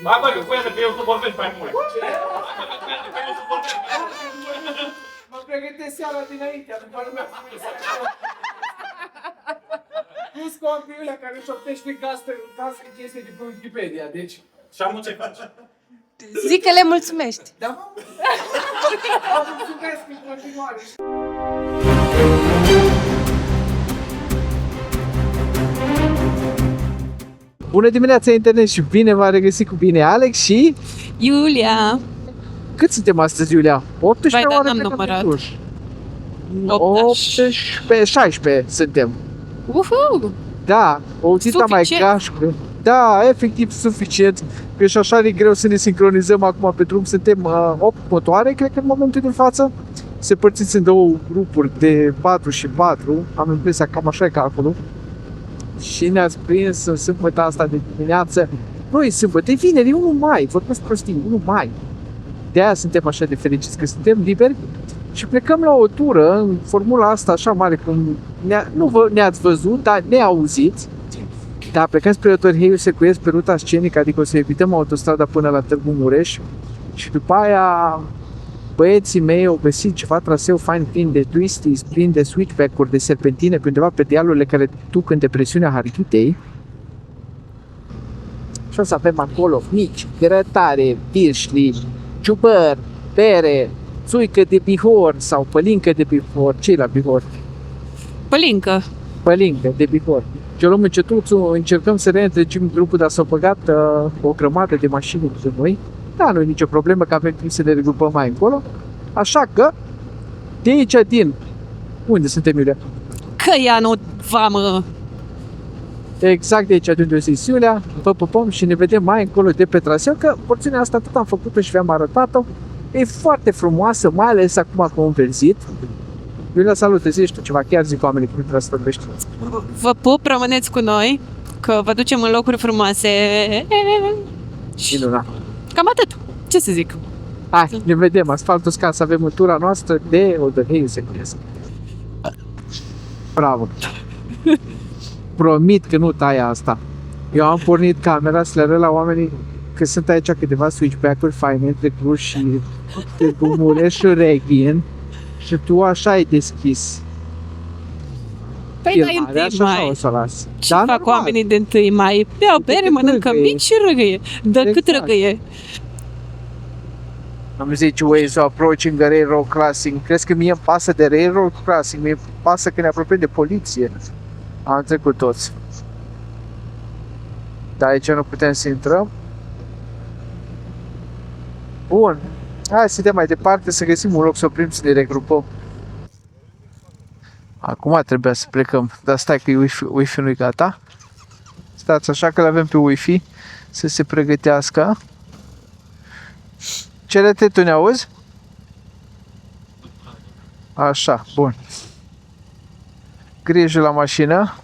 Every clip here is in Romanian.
Hai bă, că crede că eu să vorbesc mai mult. Hai bă, că crede că eu să vorbesc mai mult. Mă pregătesc seara dinainte, după lumea frumoasă. Plus copilul care își optește cască chestii de pe Wikipedia, deci... Și am ce faci? Zic că le mulțumești. Da, mă? Mă mulțumesc în continuare. Bună dimineața, internet, și bine v-am regăsit cu bine Alex și... Iulia. Cât suntem astăzi, Iulia? 18 Vai, da, oare n-am plecăm numărat. din Cluj. 18, 16 suntem. Uhu! Da, o țita mai Suficient. gașcă. Da, efectiv suficient. Că și așa e greu să ne sincronizăm acum pe drum. Suntem 8 motoare, cred că în momentul de față. Se părțiți în două grupuri de 4 și 4. Am impresia că cam așa e calculul. Și ne-ați prins în sâmbătă asta de dimineață. Nu e sâmbătă, e vineri, e 1 mai. Vorbesc prostii, 1 mai. De-aia suntem așa de fericiți că suntem liberi. Și plecăm la o tură în formula asta așa mare cum ne-ați văzut, dar ne-auziți. Dar plecăm spre Otorheiu Secuiesc pe ruta scenică, adică o să evităm autostrada până la Târgu Mureș. Și după aia băieții mei au găsit ceva traseu fain plin de twisties, plin de switchback-uri, de serpentine pe undeva pe dealurile care duc în depresiunea Harghitei. Și o să avem acolo mici, grătare, virșli, ciubăr, pere, țuică de Bihor sau pălincă de Bihor. Ce-i la Bihor? Pălincă. Pălincă de Bihor. Și o luăm încetuțul, încercăm să reîntregim grupul, dar s-au băgat o grămadă de mașini de noi. Da, nu e nicio problemă, că avem timp să ne regrupăm mai încolo. Așa că, de aici din... Unde suntem, Iulia? Că ea nu vamă. Exact de aici de unde o zis Iulia. Vă pupăm și ne vedem mai încolo de pe traseu, că porțiunea asta tot am făcut-o și v-am arătat-o. E foarte frumoasă, mai ales acum cu înverzit. Iulia, salut, zici tu ceva, chiar zic oamenii cum trebuie să vorbești. Vă pup, rămâneți cu noi, că vă ducem în locuri frumoase. Și Minunat. cam atât. Ce să zic? Hai, ne vedem, asfaltul scas, avem în tura noastră de Otorheiu Secuiesc. Bravo! Promit că nu tai asta. Eu am pornit camera să le arăt la oamenii că sunt aici câteva switchback-uri faine între Cluj și Târgu Mureș și Reghin și tu așa ai deschis Păi dai filmarea întâi și așa o mai. să o las. Ce Da, fac normal. oamenii de întâi mai? Bea o bere, Decât mănâncă râgâie. mic și râgâie. Dar cât Exact. râgâie? Am zice ways of approaching a railroad crossing. Crezi că mie îmi pasă de railroad crossing? Mie îmi pasă că ne apropiem de poliție. Am trecut toți. Dar aici nu putem să intrăm. Bun. Hai să dăm mai departe, să găsim un loc să oprim, să ne regrupăm. Acum trebuia să plecăm, dar stai că Wi-Fi nu-i gata. Stați așa că l-avem pe Wi-Fi să se pregătească. Cerete, tu ne auzi? Așa, bun. Grijă la mașină.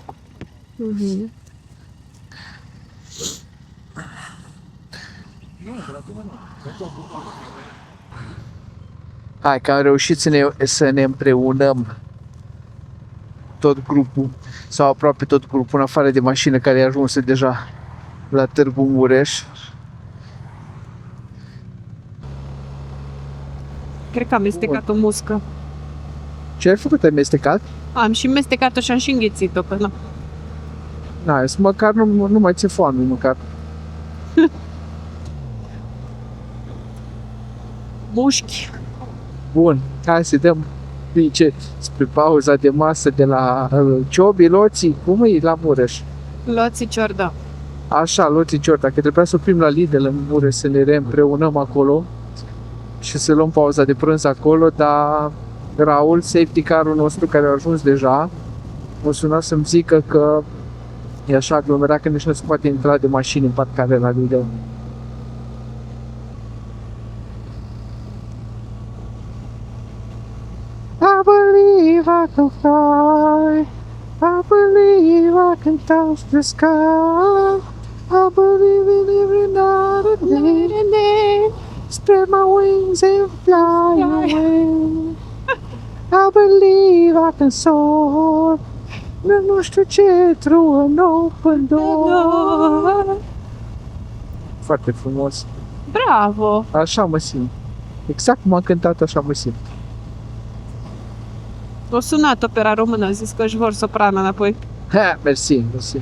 Hai că am reușit să ne împreunăm tot grupul, sau aproape tot grupul, în afară de mașină care e ajunsă deja la Târgu Mureș. Cred că am mestecat o muscă. Ce ai făcut? Ai mestecat? Am și mestecat-o și am și înghițit-o până. Nice, măcar nu mai ți foame, măcar. Mușchi. Bun, hai să dăm ce spre pauza de masă de la Ciobi, Loții, cum e la Mureș? Luați ciorda. Așa, Loții Ciorda, că trebuia să oprim la Lidl în Mureș să ne reîmpreunăm acolo și să luăm pauza de prânz acolo, dar Raul, safety car-ul nostru care a ajuns deja, m-a sunat să-mi zică că e așa aglomerat că nici nu se poate intra de mașini în parcare la Lidl. I believe I can fly. I believe I can touch the sky. I believe in every night and day. Spread my wings and fly away. I believe I can soar. Nu știu ce, through an open door. foarte frumos. Bravo! Așa mă simt. Exact cum am cântat, așa mă simt. O sunat opera română, a zis că își vor soprana înapoi. Ha, mersi, mersi.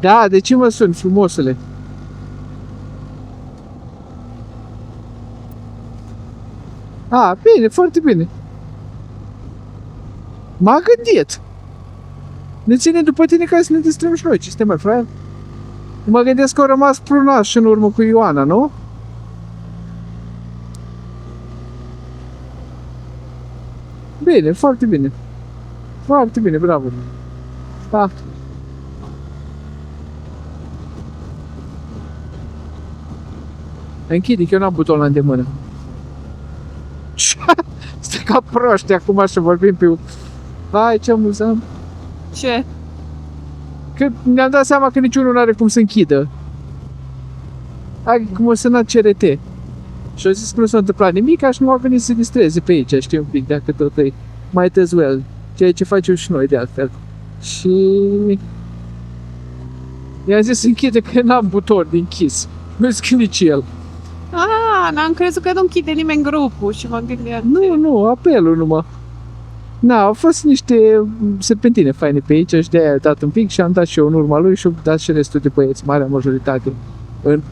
Da, de ce mă sun, frumosule? A, bine, foarte bine. M-am gândit. Ne ține după tine ca să ne distrăm și noi. Ce suntem, mai fraier? Mă gândesc că au rămas prunași în urmă cu Ioana, nu? Bine, foarte bine. Foarte bine, bravo. Da. Închide, că eu n-am butonul la îndemână. Stai ca proști acum așa vorbim pe... Hai, ce amuzant. Ce? Că ne-am dat seama că niciunul nu are cum să închidă. Hai, cum o sunat CRT. Și au zis că nu s-a întâmplat nimic, și nu au venit să se distreze pe aici, știi, un pic, dacă tot e mai as well. Ceea ce facem și noi, de altfel. Și... i-am zis să închide că n-am buton de închis. Nu zic nici el. N-am crezut că nu închide nimeni grupul și mă gândeam... Nu, apelul numai. Na, au fost niște serpentine faine pe aici și de-aia a dat un pic și am dat și eu în urma lui și am dat și restul de băieți, marea majoritate, în...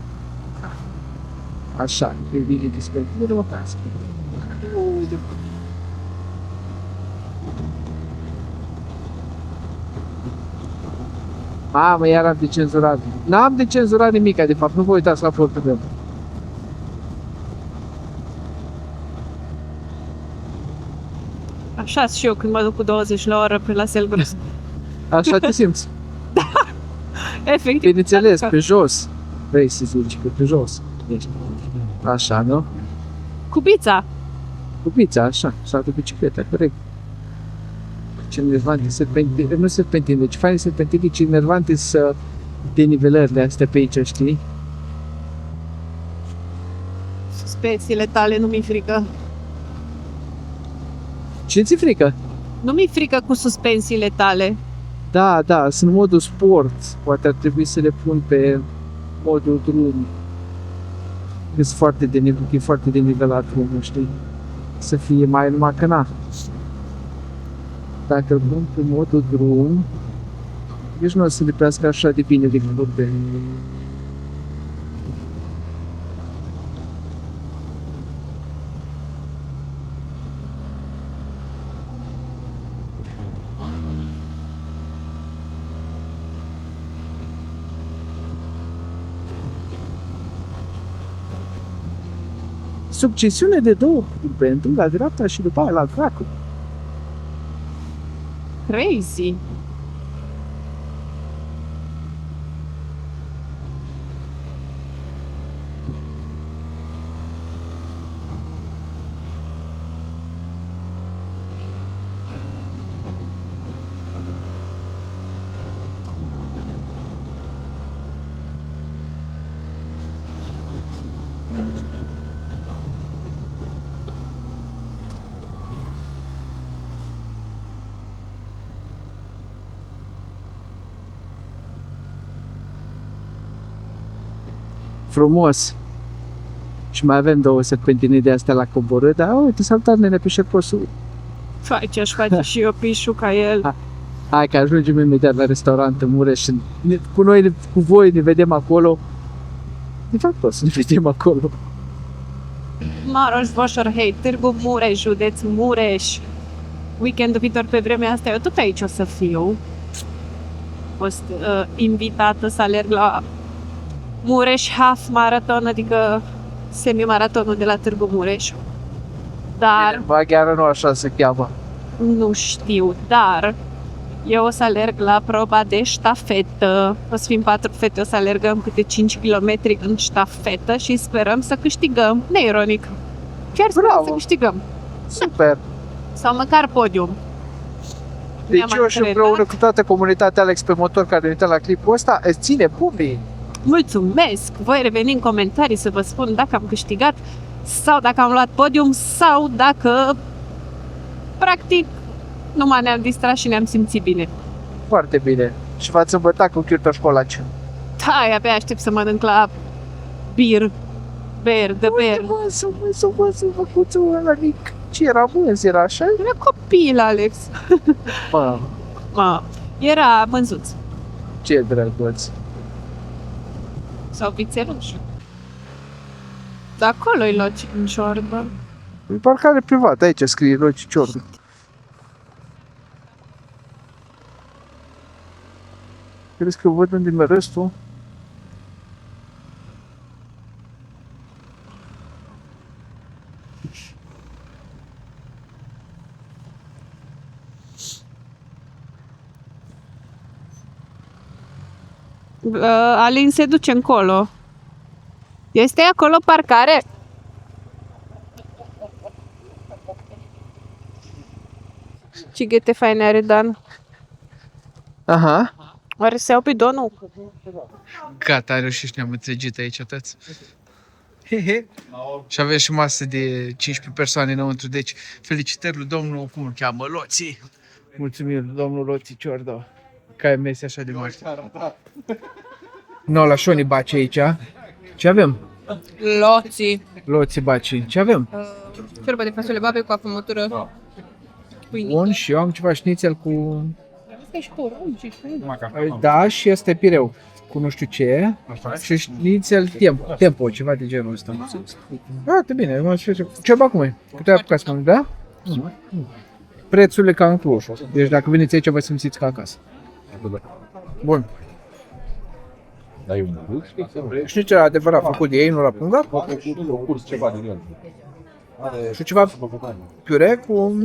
Așa, e bine despre... Nu mă pasă. Mamă, iar am de cenzurat. N-am de cenzurat nimica, de fapt, nu vă uitați la fotul meu. Așa și eu când mă duc cu 20 la oră pe la Selgros. Așa te simți. Efectiv. Bineînțeles, pe jos. Vrei să zici că pe jos ești. Așa, nu? Cu pizza. Cu pizza, așa, sau cu bicicleta, corect. Ce nervante, serpentine, nu serpentine, deci faine serpentine, ce nervante să denivelările astea pe aici, știi? Suspensiile tale nu mi-e frică. Ce ți-e frică? Nu mi-e frică cu suspensiile tale. Da, da, sunt în modul sport. Poate ar trebui să le pun pe modul drum. Că e foarte denivelat drumul, știi? Să fie mai numai că na. Dacă îl pun pe modul drum, nici nu o să lipească așa de bine de pe... Succesiune de două pentru la dreapta și după aia la dracu. Crazy. Frumos. Și mai avem două serpentine de astea la coborât, dar uite, saltat nene pe șerposul. Face, aș face și eu pișu ca el. Hai că ajungem imediat la restaurant în Mureș și cu noi, cu voi ne vedem acolo. De fapt, o să ne vedem acolo. Maroș, Voșor, hei, Târgu Mureș, județ Mureș. Weekendul viitor pe vremea asta, eu tot aici o să fiu. Am fost invitată să alerg la Mureș Half Marathon, adică semi-maratonul de la Târgu Mureș. Dar, Maghiară nu așa se cheamă. nu știu, dar eu o să alerg la proba de ștafetă. O să fim 4 fete, o să alergăm câte 5 km în ștafetă și sperăm să câștigăm, neironic. Chiar sperăm Bravo. să câștigăm. Super. Sau măcar podium. Deci Ne-am eu și antrenat. împreună cu toată comunitatea Alex pe motor care uită la clipul ăsta, îți ține pumnii. Mulțumesc! Voi reveni în comentarii să vă spun dacă am câștigat sau dacă am luat podium sau dacă practic Numai ne-am distrat și ne-am simțit bine. Foarte bine. Și v-ați îmbătat cu chiurtoșcolaci. Da, abia aștept să mănânc la beer, de beer. Să făcuțul ăla mic. Ce era mânz, era așa? Era copil, Alex. Mă, Era mânzuț. ce drăguț. Sau vițeluș. Dar acolo-i loci în ciorbă. E parcare privată, aici scrie Loci Ciordu. Crezi că văd unde mergi restul? Alin se duce încolo. Este acolo parcare? Ce ghete faine are Dan. Aha. Oare se iau bidonul? Gata, reușești, ne-am întregit aici, tăți. Și avem și masă de 15 persoane înăuntru, deci felicitări lui domnul, cum îl cheamă, Loții. Mulțumim, domnul Loții Ciordo, că ai mese așa de mari. No, la Șoni Baci aici. Ce avem? Loții. Loții Baci. Ce avem? Ciorbă de fasole babe cu apă mătură. Bun, și eu am ceva șnițel cu... Asta e și porunci. Da, și ăsta e pireu. Cu nu știu ce. Și șnițel tempo, ceva de genul ăsta. Foarte bine, m-am spus. Ceva cum e? Puteai apuca să mănânc, da? Prețurile ca în Cluj. Deci dacă veniți aici, vă simțiți ca acasă. Bun. Dar e un gust? Șnițel adevărat făcut de ei, nu la punga. Curs ceva din el. Și ceva piure cu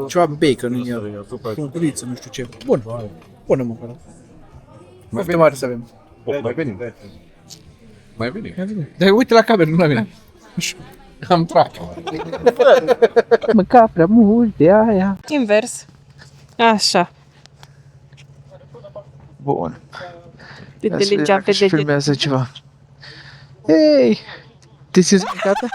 ceva bacon în el. Cuncuriță, nu știu ce. Bun. Bună-mă. Foarte mare să avem. Mai venim. Mai venim. Dar uite la cameră, nu la mine. Am trac. Mânca prea mult de aia. Invers. Așa. Bun. De legea pe și filmează ceva. Hei! Te simți mâncată?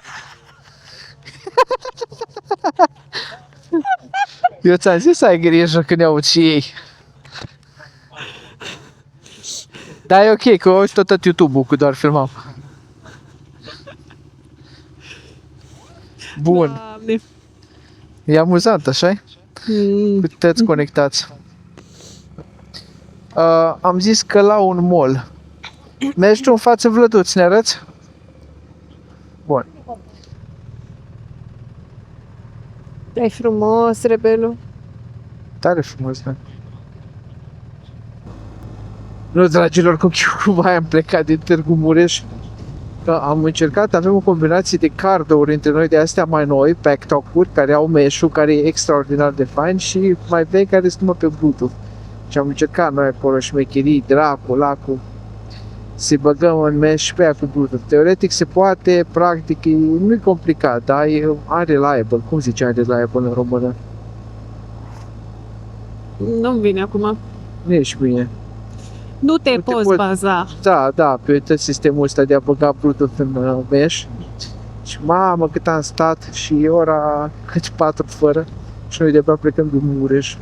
Eu ți-am zis să ai grijă când ne aud și ei. Da, e ok, că uit tot YouTube-ul, cu doar filmam. Bun. Doamne. E amuzant, așa-i? Puteți conectați. Am zis că la un mall. Mergi tu în față, Vlăduț, ne arăți? Bun. E frumos, rebelul. Tare frumos, da. Nu, dragilor, cum mai am plecat din Târgu Mureș. Că am încercat, avem o combinație de cardouri între noi de astea mai noi, pack-talk-uri, care au mesh-ul, care e extraordinar de fain, și mai vechi, care sunt numai pe Bluetooth. Și am încercat noi acolo șmecherii, dracu, lacu, să băgăm în mesh pe aia cu Bluetooth. Teoretic se poate, practic nu e complicat, dar e unreliable. Cum zice unreliable în română? Nu-mi vine acum. Nu ești bine. Nu te poți baza. Da, pe tot sistemul ăsta de a băga Bluetooth în mesh. Și mamă, cât am stat, și e ora cât 4 fără și noi de-abia plecăm din Mureș.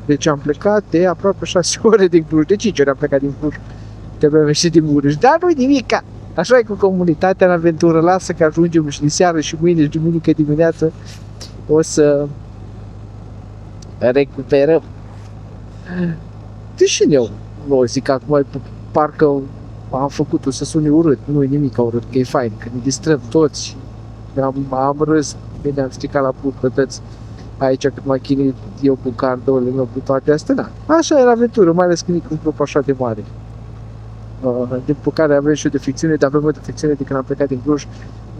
Deci am plecat de aproape 6 ore din Cluj, de 5 ori am plecat din Cluj. De-abia am ieșit din Mureș, dar nu-i nimica! Așa e cu comunitatea în aventură, lasă că ajungem și seară și mâine și duminică dimineață o să recuperăm. Deși eu nu zic acum, parcă am făcut-o să sune urât, nu e nimic urât, că e fain, că ne distrăm toți și am râs, bine am stricat la bucătăți aici cât mă chinui eu cu cardourile meu, cu toate astea, da. Așa era aventură, mai ales când e cu un grup așa de mare. Din care avem și o defecțiune, dar avem o defecțiune de când am plecat din Cluj.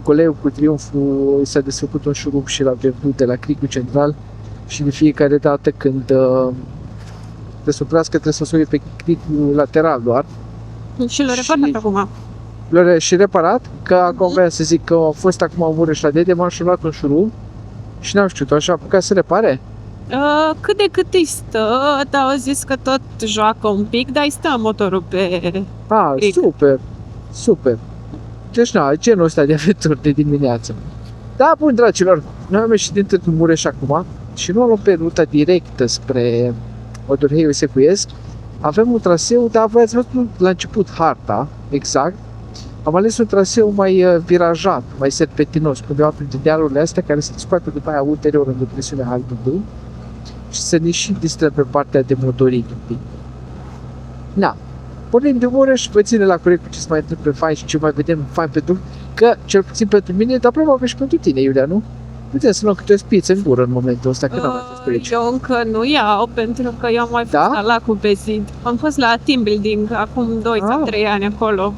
Colegul cu Triumful s-a desfăcut un șurub și l-a vândut de la Cricul Central și de fiecare dată când te suprească trebuie să sui pe cricul lateral doar. Și l-a reparat acum. L-a și reparat, că acum vreau să zic că a fost acum în Mureș la Dede, m-am și luat un șurub și n-am știut, așa a apucat să repare. Cât de cât îi stă, dar au zis că tot joacă un pic, dar îi stă motorul pe... Super. Deci, genul ăsta de aventuri de dimineață. Da, bun, dragilor, noi am ieșit din Târgu Mureș acum, și nu o luăm pe ruta directă spre Odorheiu Secuiesc, avem un traseu, dar voi ați văzut la început harta, exact. Am ales un traseu mai virajat, mai serpentinos, undeva printre dealurile astea care se scoate după aia ulterior în depresiunea Halbului și să ne și distrăm pe partea de motorit un pic. Na, pornim de Mureș, vă ține la corect cu ce se mai întâmplă fain și ce mai vedem fain pe drum, că cel puțin pentru mine, dar probabil și pentru tine, Iulia, nu? Putem să luăm câte o spiță în gură în momentul ăsta, că n-am mai fost pe aici. Eu încă nu iau, pentru că eu am mai fost Da? la lacul Bezid. Am fost la team building acum 2 sau 3 ani acolo.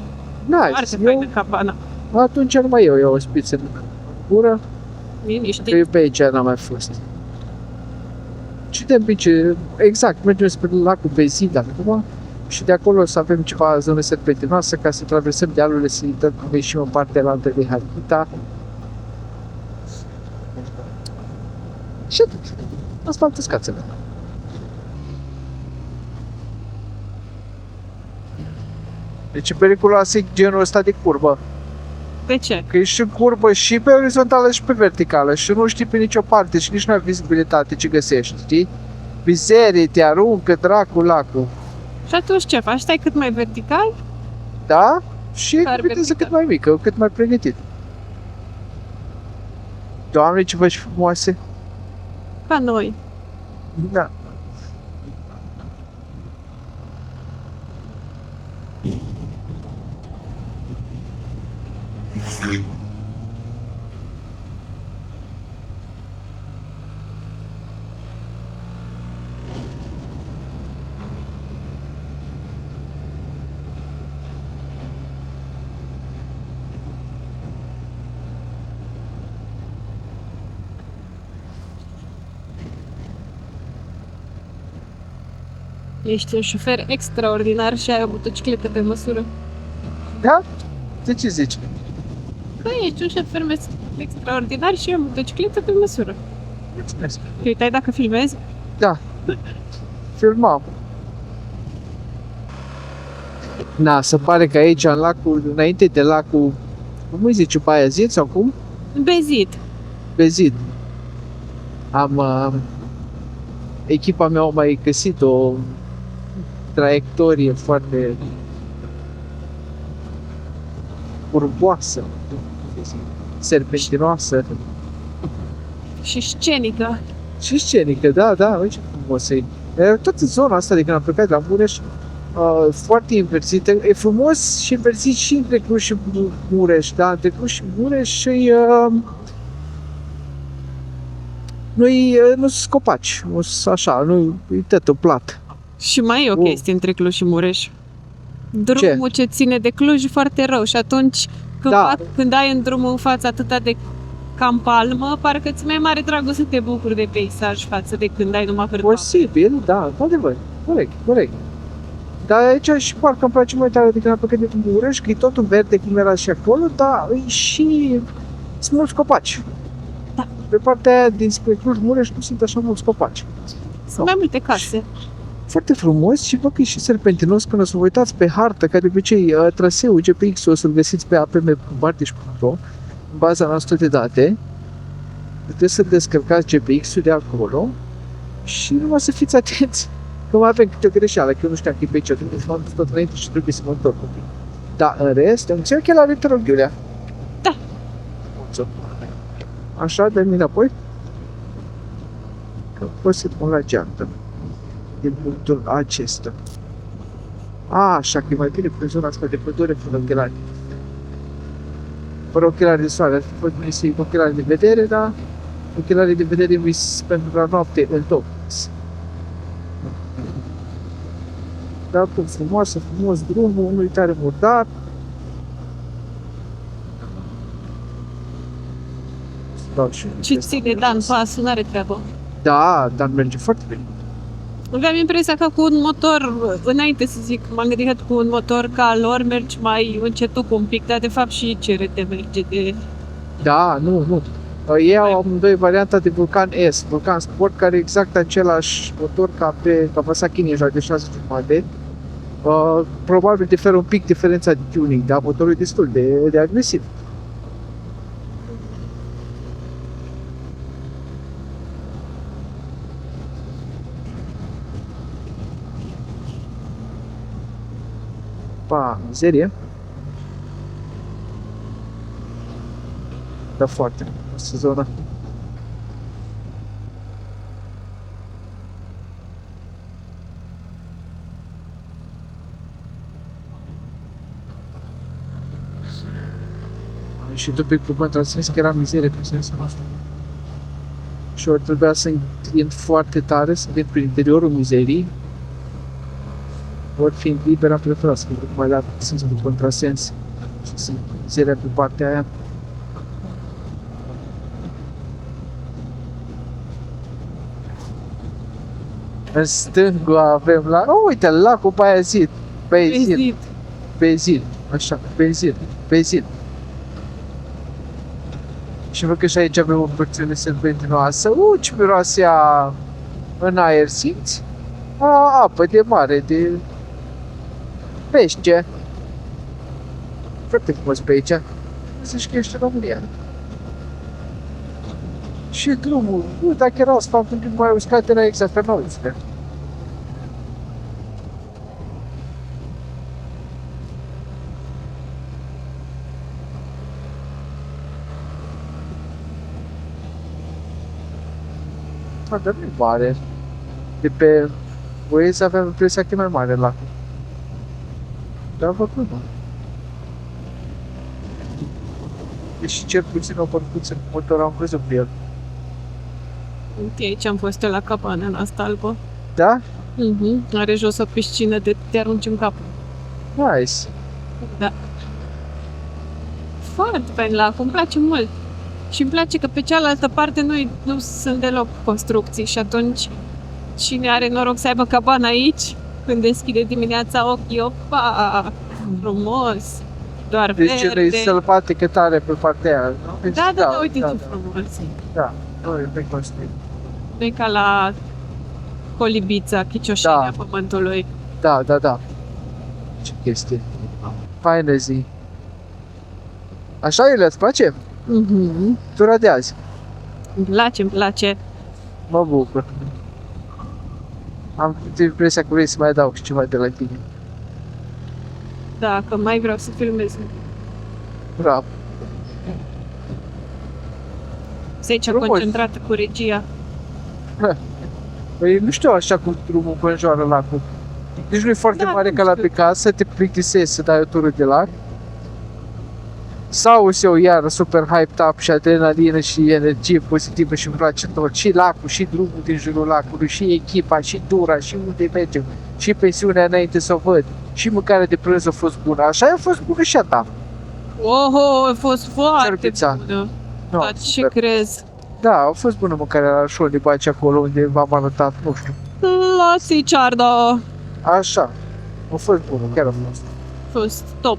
Foarte Nice, faină cabana. atunci numai eu iau o spiță în gură, că Liniștit. eu pe aici n-am mai fost. Și de bice, exact, mergem spre lacul Bezid acum și de acolo să avem ceva zonă serpentinoasă ca să traversăm dealurile, să intrăm cum ieșim în partea altă de Harghita. Și atât. Asfaltă scațele. Deci e periculoasă genul ăsta de curbă. De ce? Că ești în curbă și pe orizontală și pe verticală și nu știi pe nicio parte și nici nu ai vizibilitate ce găsești, știi? Mizerii, te aruncă, dracu, lacul. Și atunci ce faci? Stai cât mai vertical? Da? Și Dar viteză vertical. cât mai mică, cât mai pregătit. Doamne, ce văși frumoase! Ca noi. Da. Ești un șofer extraordinar și ai o motocicletă pe măsură. Da? De ce zici? Da, ești un șofer extraordinar și ai o motocicletă pe măsură. Mulțumesc. Te uitai dacă filmezi? Da. Filmam. Na, se pare că aici, în lacul, înainte de lacul, cum îi zice, Baiazid sau cum? Bezid. Bezid. Am, echipa mea a mai găsit o traiectorie foarte curboasă, serpentinoasă Și scenică. și scenică, da, da, uite ce frumos e. Toată zona asta de când am plecat la Mureș, foarte inversită, e frumos și inversit și între Cluj și Mureș, da, între Cluj și Mureș și nu sunt copaci, nu sunt așa, nu e totul plat. Și mai e o chestie între Cluj și Mureș. Drumul ce ține de Cluj e foarte rău și atunci când, Da. când ai în drumul în față atâta de cam palmă, parcă ți mai mare dragul să te bucuri de peisaj față de când ai numai hârtoapă. Posibil, da, într-adevăr, corect, corect. Dar aici și parcă îmi place mai tare decât am plecat de Mureș, că e totul verde cum era și acolo, dar e și sunt mulți copaci. Da. Pe partea aia dinspre Cluj-Mureș nu sunt așa mulți copaci. Sunt mai multe case. Foarte frumos și văd că e și serpentinos când o să vă uitați pe hartă, că de obicei traseul GPX o să-l găsiți pe apm.bardiș.ro în baza noastră de date. Trebuie să descărcați GPX-ul de acolo și numai să fiți atenți că mai avem câte o greșeală, că eu nu știam că e pe aici, trebuie să mă duc tot înainte și trebuie să mă întorc un pic. Dar în rest, îmi țin ochelari, te rog, Iulia. Da. Mulțumesc. Așa, dă-mi înapoi. Că pot să pun la geantă. Din punctul acesta. Așa, că e mai bine pe zona asta de pădure fără ochelari. Fără ochelari de soare, ar fi fost bine să iei ochelari de vedere, dar ochelarii de vedere mi pentru la noapte în top. Dar cum frumoasă, frumos drumul, nu-i tare murdar. Dau și Ce ține Dan pasul, n-are treabă. Da, dar merge foarte bine. Aveam impresia că cu un motor, înainte să zic, m-am gândit că cu un motor ca al lor mergi mai încetuc un pic, dar de fapt și CRT merge de... Da, nu. Ei au amândoi varianta de Vulcan S, Vulcan Sport, care e exact același motor ca pe Kawasaki Ninja de 6,5. Probabil diferă un pic diferența de tuning, dar motorul e destul de agresiv. Pa, mizerie. Da, foarte frumoasă zona. Am ieșit un pic pe pământ, am zis că era mizerie pe sensul ăsta. Și ori trebuia să intrând foarte tare, să vin prin interiorul mizerii. Ori fiind liber, am preferat să mă mai la sensul de contrasens. Și să mizeria pe partea aia. În stânga avem la... Oh, uite, lacul Baiazid. Prezid. Benzin. Așa, benzin. Și văd că și aici avem o porțiune serpentinoasă. Ce miroase ea în aer, simți? Apă de mare, de pește. Foarte frumos pe aici. Zici că ești în România. Și drumul, dacă era asfalt un pic mai uscat, era exact pe noi. Dar nu e mare. De pe Waze aveam impresia că e mai mare lacul. Dar văd că nu. Deci cel puțin o părcuță cu motor am văzut pe el. Uite, aici am fost eu la cabana asta albă. Da? Are jos o piscină de te arunci în cap. Nice. Da. Foarte fain lacul, îmi place mult. Și îmi place că pe cealaltă parte nu sunt deloc construcții și atunci cine are noroc să aibă cabana aici, când deschide dimineața ochii, opa, frumos, doar Deci verde. e sălbatică tare pe partea aia, nu? Deci, Da, uite ce frumos. Da, nu e pe construit. Nu e ca la Colibița, Chicioșenia Da. Pământului. Da. Ce chestie. Faină zi. Așa, Iulia, îți place? Tura de azi. Îmi place. Mă bucur. Am impresia că vrei să mai adaug ceva de la tine. Da, că mai vreau să filmez. Bravo. Să aici Frumos. concentrată cu regia. Păi nu știu așa cum drumul înconjoară lacul. Deci nu e foarte Da, mare nu ca la știu. Picasso, te plictisești să dai o tură de lac. Sau eu iar super hyped up și adrenalină și energie pozitivă și îmi place tot. Și lacul, și drumul din jurul lacului, și echipa, și dura, și unde mergem, și pensiunea înainte să o văd. Și mâncarea de prânz a fost bună. Așa a fost bună și a ta. Oho, a fost foarte Cerbița. bună. No, Dar ce super. crezi? Da, a fost bună mâncarea la Șoli Baci acolo unde v-am arătat, nu știu. La Siciarda Așa. A fost bună, chiar a fost. a fost top.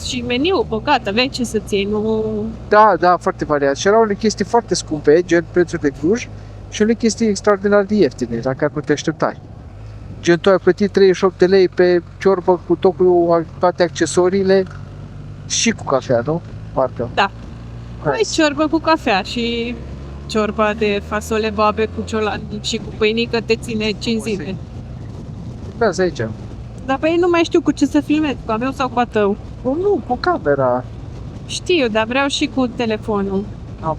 Și meniu, bogat, aveai ce să-ți iei, nu... Da, foarte variat. Și erau unele chestii foarte scumpe, gen prețuri de Cluj, și unele chestii extraordinar de ieftine, la care nu te așteptai. Gen, tu ai plătit 38 de lei pe ciorbă cu tot cu toate accesoriile și cu cafea, nu? Parcă. Da. Ai Nice. ciorbă cu cafea și ciorba de fasole babe cu ciolan și cu pâinică te ține 5 zile. Vezi aici. Dar pe ei nu mai știu cu ce să filmez, cu a meu sau cu a tău. Nu, cu camera. Știu, dar vreau și cu telefonul.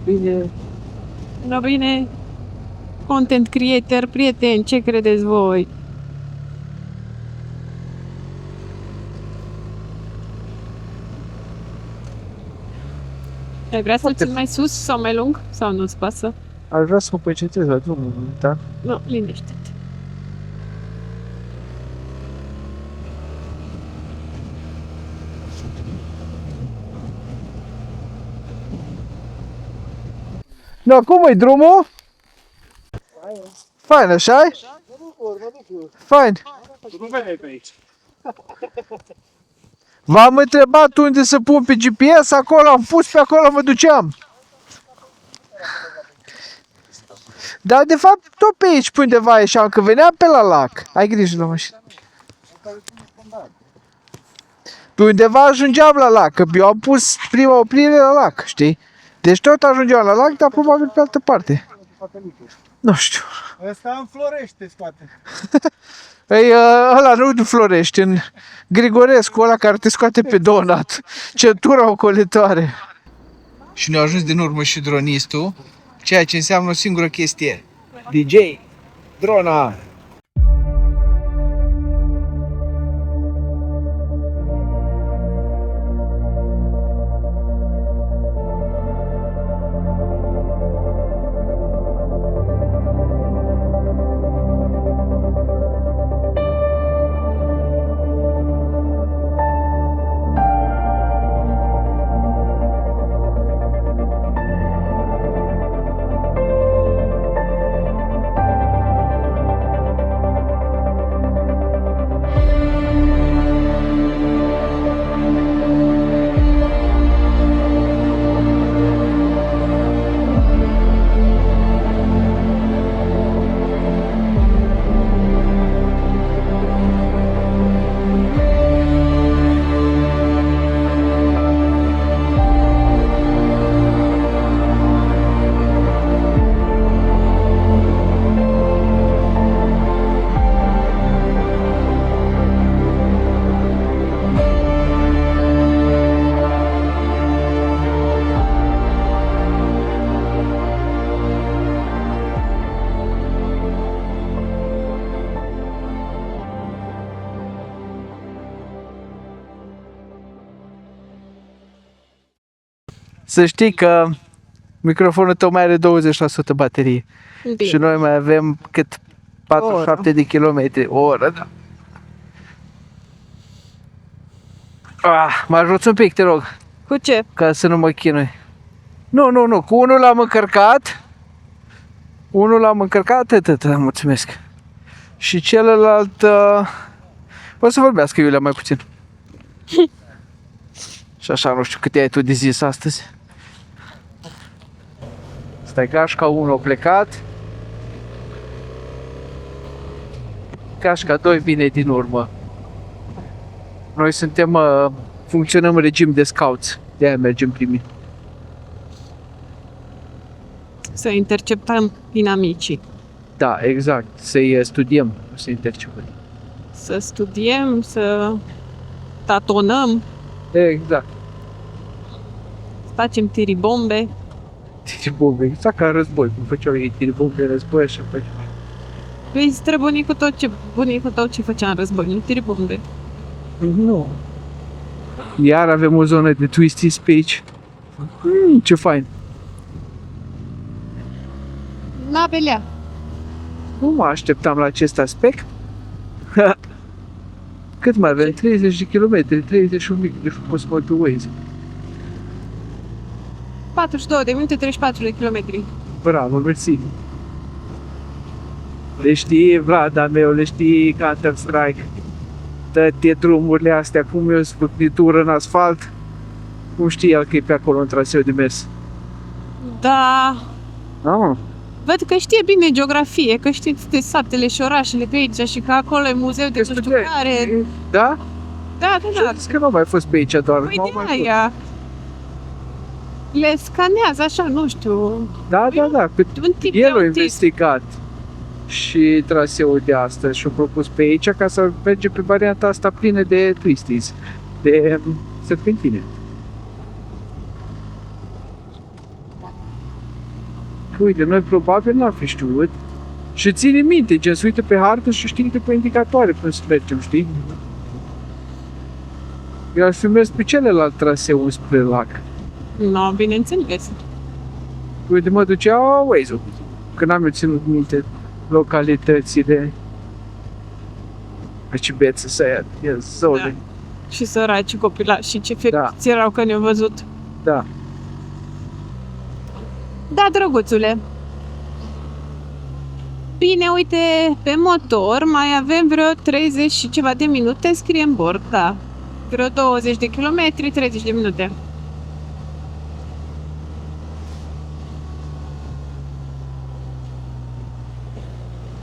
Bine. No, bine, content creator, prieteni, ce credeți voi? Ai vrea să-l Foarte țin mai sus sau mai lung? Sau nu-ți pasă? Aș vrea să mă concentrez la drumul, da? Nu, liniște-te. Da, cum e drumul? Fain, așa-i? Fain. Nu veneai pe aici. V-am întrebat unde să pun pe GPS, acolo am pus, pe acolo mă duceam. Dar de fapt tot pe aici pe undeva ieșeam, că veneam pe la lac. Ai grijă la mașină. Pe undeva ajungeam la lac, că eu am pus prima oprire la lac, știi? Deci tot ajungeam la lac, dar probabil pe altă parte. Nu știu. Ăsta în Florește scoate. Ei, ăla nu din Florești, în Grigorescu, ăla care te scoate pe donat. Centura ocolitoare. Și ne-a ajuns din urmă și dronistul, ceea ce înseamnă o singură chestie. DJ, drona! Să știi că microfonul tău mai are 20% baterie. Bine. Și noi mai avem cât 47 de kilometri o oră, da. Mă ajuți un pic, te rog, Cu ce? ca să nu mă chinui. Nu, cu unul l-am încărcat. Atât, mulțumesc. Și celălalt, o să vorbească Iulia mai puțin. Și așa, nu știu câte ai tu de zis astăzi. Stai, gașca 1 a plecat. Gașca 2 vine din urmă. Noi suntem, funcționăm în regim de scouts. De-aia mergem primii. Să interceptăm inamicii. Da, exact. Să-i studiem, nu să interceptăm. Să studiem, să tatonăm, Exact. să facem tiribombe. Tiribombe, exact ca în război. Cum făceau ei tiribombe în război, așa făceau. Păi străbunicul cu tot ce bunicul tău ce făcea în război, nu tiribombe. Nu. Iar avem o zonă de twisties pe aici. Ce fain. Nabelea. Nu mă așteptam la acest aspect. Cât mai avem? 30 de kilometri, 31 de frumos mă pe Waze. 42 de minute, 34 de kilometri. Bravo, mersi. Le știi, Vlada meu, le știi Counter-Strike. Toate drumurile astea, cum e o sfârnitură în asfalt. Cum știe el că e pe acolo un traseu de mers? Da, Ah, văd că știe bine geografie, că știți de satele și orașele pe aici și că acolo e muzeu de nu știu care. Da? Da, da, da. Zis că nu au mai fost pe aici doar. Păi n-au de mai fost. aia. Le scanează așa, nu știu. Da. Pe Un tip el de a autist. investigat și traseul de astăzi și a propus pe aici ca să merge pe varianta asta plină de twisties, de serpentine. Uite, noi probabil n-am fi știut. Și ține minte, gen, se uită pe hartă și știi pe indicatoare până să mergem, știi? Eu aș fi mers pe celălalt traseu spre lac. No, bineînțeles. Uite, mă ducea Waze-ul, că n-am eu ținut minte localitățile. Ce beță să ia, e zone. Da. Și săraci copilași și ce fericiți erau că ne-au văzut. Da. Da, drăguțule. Bine, uite, pe motor mai avem vreo 30 și ceva de minute, scrie în bord, da. Vreo 20 de kilometri, 30 de minute.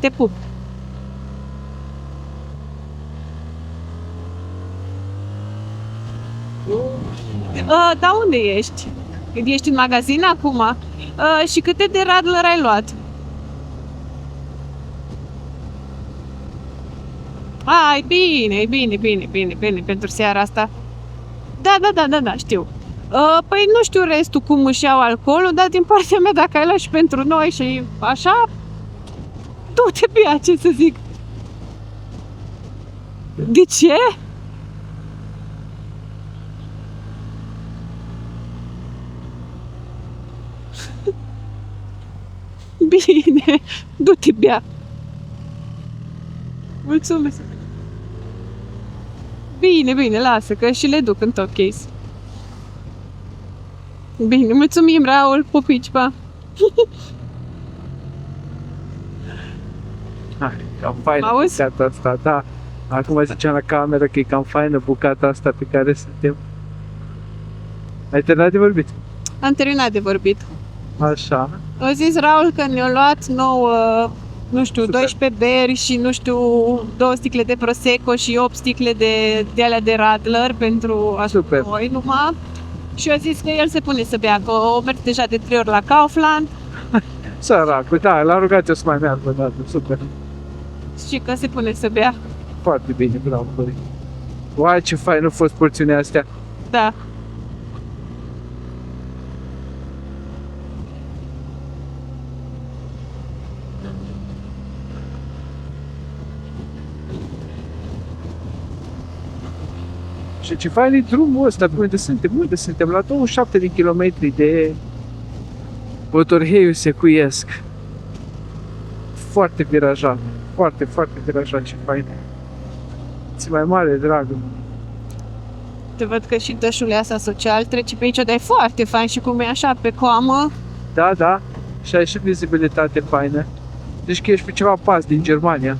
Te pup. Da, unde ești? Ești în magazin acum? Și câte de Radler ai luat? Ai, bine, pentru seara asta. Da, știu. Păi nu știu restul cum își iau alcoolul, dar din partea mea, dacă ai luat și pentru noi și așa, du-te, Bia, ce să zic. De ce? Bine, du-te, Bea. Mulțumesc. Bine, lasă, că și le duc în tot case. Bine, mulțumim, Raul, pupici, pa. Hai, cam faină M-auzi? bucata asta, da. Acum ziceam la cameră că e cam faină bucata asta pe care suntem. Ai terminat de vorbit? Am terminat de vorbit. Așa. A zis Raul că ne-a luat nouă, nu știu, Super. 12 beri și, nu știu, 2 sticle de Prosecco și 8 sticle de alea de Radler pentru Super. noi numai. Și a zis că el se pune să bea, că o mers deja de 3 ori la Kaufland Săracul, da, l-a rugat eu să mai meargă o dată, super. și că se pune să bea. Foarte bine, bravo, băi. Uai, ce fain au fost porțiunea astea. Da. Și ce fain e drumul ăsta, pe unde suntem? La 27 de kilometri de Botorheiul Secuiesc. Foarte virajat, foarte virajat, ce fain. Ți mai mare, dragă. Te văd că și dășul asta social trece pe aici, dar e foarte fain și cum e așa pe coamă. Da, și ai și vizibilitate faină. Deci că ești pe ceva pas din Germania.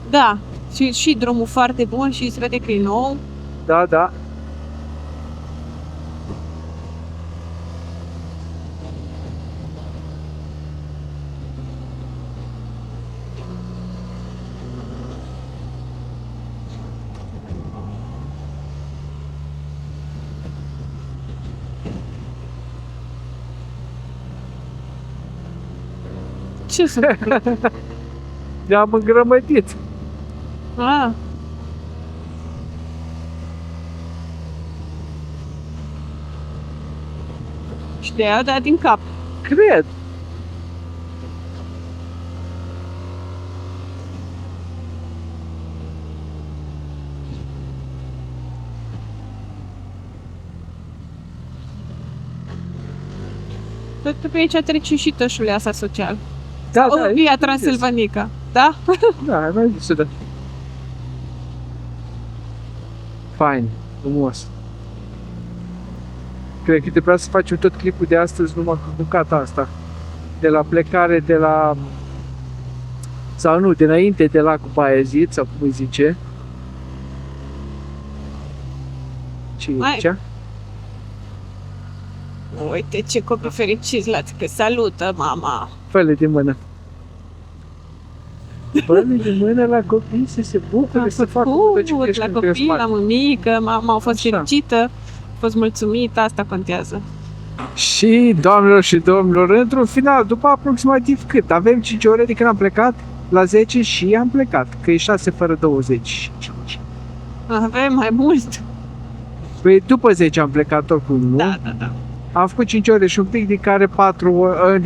Da, și drumul foarte bun și se vede că e nou. Da. Ce să... Ne-am îngrămădit. Ah. Și de aia dat din cap. Cred. Tot pe aici trece și tășul asta social. Da, O, Via Transilvanica, da? Da, n-ai zis da. Fain, frumos. Cred că trebuia să facem tot clipul de astăzi numai cu bucata asta. De la plecare, de la... Sau nu, dinainte de la Bayezid, sau cum îi zice. Ce Hai. zicea? Uite ce copii fericiți la că salută mama. Fă-le de mână. Fă-le de mână la copii să se bucure, să facă tot ce crești la când cresc copii, la mari. mămică, mama a fost Așa. fericită, a fost mulțumită, asta contează. Și, doamnelor și domnilor, într-un final, după aproximativ cât? Avem 5 ore de când am plecat? La 10 și am plecat, că e 6 fără 20. Avem mai mult. Păi după 10 am plecat oricum, nu? Da. Am făcut 5 ore și un pic, din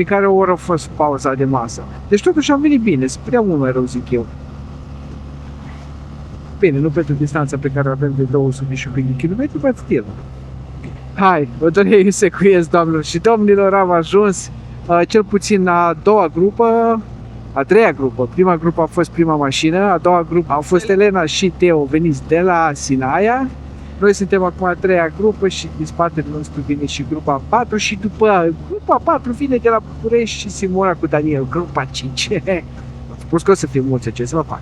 care o oră a fost pauza de masă. Deci totuși am venit bine, spre mult mai rău, zic eu. Bine, nu pentru distanța pe care o avem de 200 și un pic de kilometri, but still. Hai, Botorheiul Secuiesc, doamnelor și domnilor, am ajuns cel puțin la a treia grupă. Prima grupă a fost prima mașină, a doua grupă au fost Elena și Teo, veniți de la Sinaia. Noi suntem acum a treia grupă și din spatele nostru vine și grupa 4 și după grupa 4 vine de la București și Simona cu Daniel, grupa 5. Spus că o să fie mulți, ce să mă fac.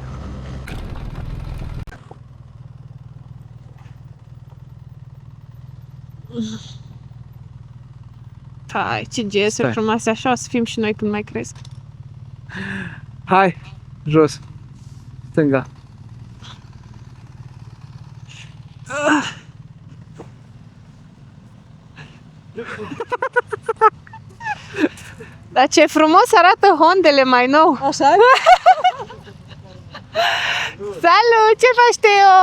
Hai, ce gesturi Stai. frumoase, așa o să fim și noi când mai cresc. Hai, jos, stânga. Dar ce frumos arată Hondele mai nou. Așa? Salut! Ce faci, Teo?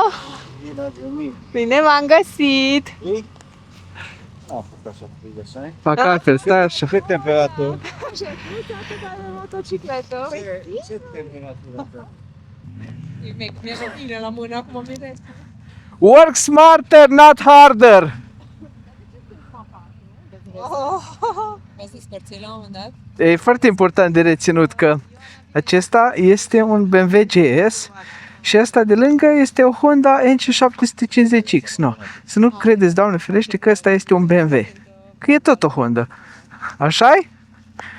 Bine m-am găsit! Fac altfel, stai așa. Ce temperatură? Motocicletă. Ce temperatură? Mi-e bine la mână, acum mă vedeți. Work smarter, not harder. Vrei să spărți la un moment dat? E foarte important de reținut că acesta este un BMW GS și asta de lângă este o Honda NC750X. No. Să nu credeți, Doamne ferește, că ăsta este un BMW. Că e tot o Honda. Așa-i?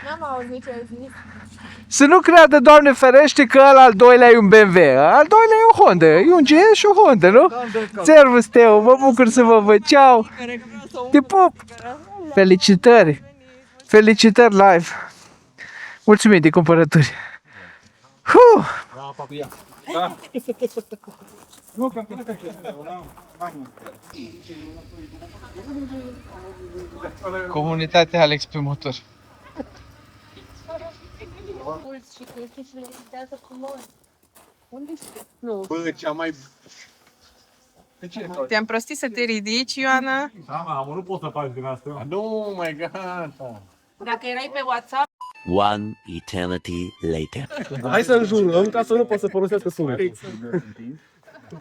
N-am auzit ce ai zis. Să nu creadă, Doamne ferește, că ăla al doilea e un BMW. Al doilea e o Honda. E un GS și o Honda, nu? Servus, Teo, mă bucur să vă văd. Ceau! Te pup! Felicitări! Felicitări live! Mulțumim de cumpărături! Comunitatea Alex pe motor. Și chestii și le citează cu noi. Unde știi? Nu. Bă, cea mai... Te-am prostit să te ridici, Ioana. Da, mamă, nu pot să faci din asta. Nu, mai gata. Dacă erai pe WhatsApp. One eternity later. Hai să înjurăm ca să nu pot să folosească sunetul.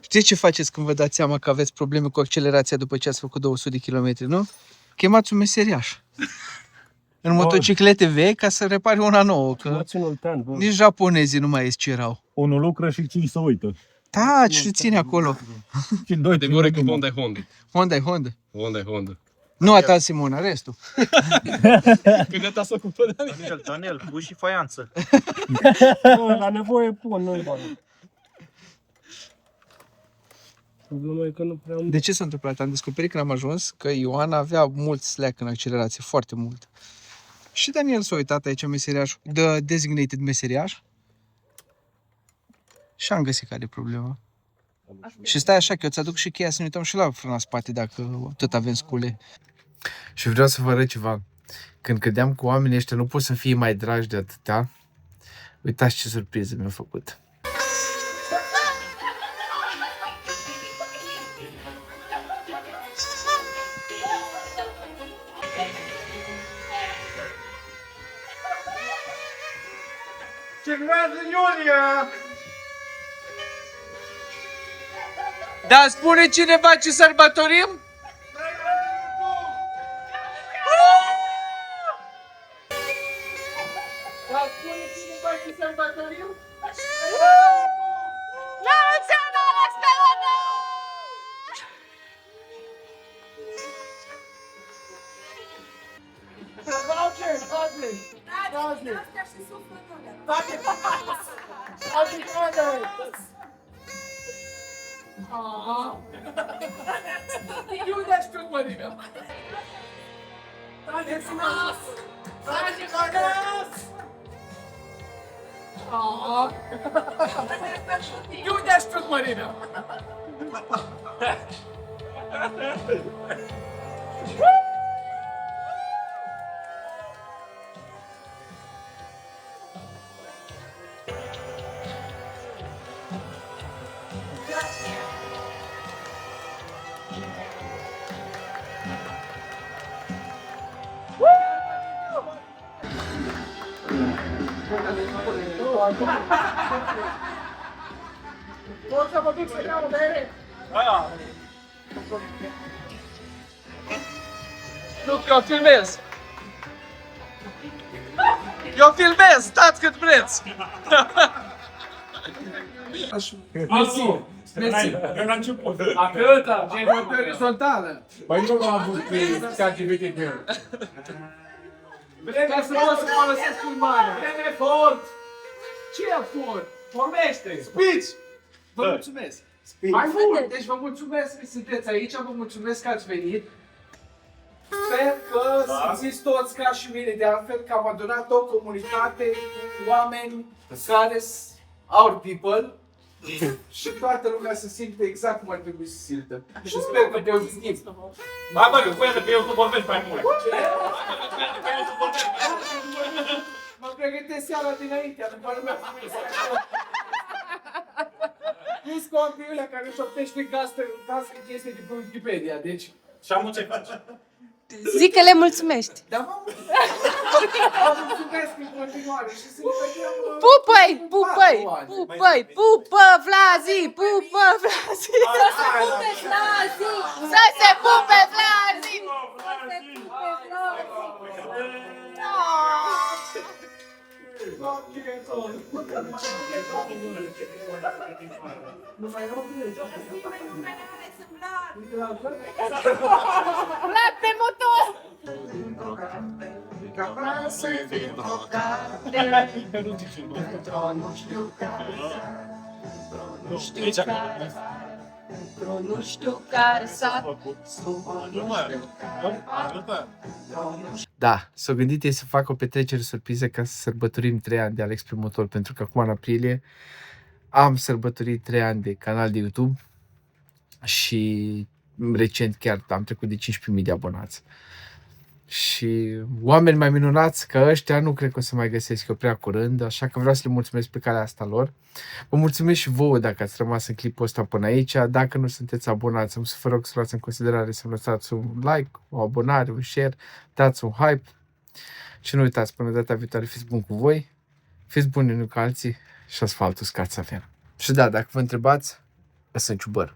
Știți ce faceți când vă dați seama că aveți probleme cu accelerația după ce ați făcut 200 de km, nu? Chemați un meseriaș. În motociclete vechi ca să repari una nouă, că nici japonezii nu mai ce erau. Unul lucră și 5 să uită. Da, ce ține acolo? Și doi De gore cu Honda e Honda. Honda e Honda. Honda e Honda. Nu a ta Simona, restul. Când de ta să ocupă Daniel. Daniel, pui și faianță. La nevoie pun, nu-i bani. De ce s-a întâmplat? Am descoperit când am ajuns că Ioana avea mult slack în accelerație, foarte mult. Și Daniel s-a uitat aici meseriaș, the designated meseriaș. Și am găsit care e problema. Și stai așa că eu ți-aduc și cheia să ne uităm și la frâna spate dacă tot avem scule. Și vreau să vă arăt ceva. Când cădeam cu oamenii ăștia, nu pot să fie mai dragi de atâta. Uitați ce surpriză mi-a făcut. Ce vrează Iulia! Da, spune cineva ce sărbătorim? Da, spune cineva ce sărbătorim? La mulți ani, Alex, pe la nou! Iulia știu mărimea! Trage frumos! Trage frumos! Iulia știu mărimea! Pot să mă duc să iau bere? Nu, că eu filmez! Eu filmez! Stați cât vreți! Mersi! Mersi! Eu la început. Atâta! Gen pe orizontală! Păi nu l-am avut pe ChatGPT pe el. Ca să pot să folosesc filmarea! Vrem efort! Ce efort? Vorbește! Speech! Vă mulțumesc! Mai mult! Deci vă mulțumesc că sunteți aici, vă mulțumesc că ați venit. Sper că simțiți toți ca și mine, de altfel că am adunat o comunitate cu oameni care sunt our people și toată lumea se simte exact cum ar trebui să se simtă. Și sper că pozitiv. Hai bă, că cu ele pe YouTube vorbești mai mult. Mă pregătesc seara dinainte, după lumea. Plus copilul care își optește casă chestii de pe Wikipedia, deci... Și am ce faci? Zic că le mulțumești. Dar mă mulțumesc în continuare și să-i vedem... Pupăi, pupăi, pupăi, pupă Vlazi, pupă Vlazi. Să se pupe Vlazi! Vlad pe motor! Nu știu care s-a... Da, s-a gândit ei să facă o petrecere surpriză ca să sărbătorim 3 ani de Alex pe motor, pentru că acum în aprilie am sărbătorit 3 ani de canal de YouTube și recent chiar am trecut de 15.000 de abonați. Și oameni mai minunați ca ăștia nu cred că o să mai găsesc eu prea curând, așa că vreau să le mulțumesc pe calea asta lor. Vă mulțumesc și vouă dacă ați rămas în clipul ăsta până aici. Dacă nu sunteți abonați, vă rog să luați în considerare să lăsați un like, o abonare, un share, dați un hype. Și nu uitați, până data viitoare fiți buni cu voi, fiți buni unii cu alții și asfaltul scați să avem. Și da, dacă vă întrebați, sunt ciubăr.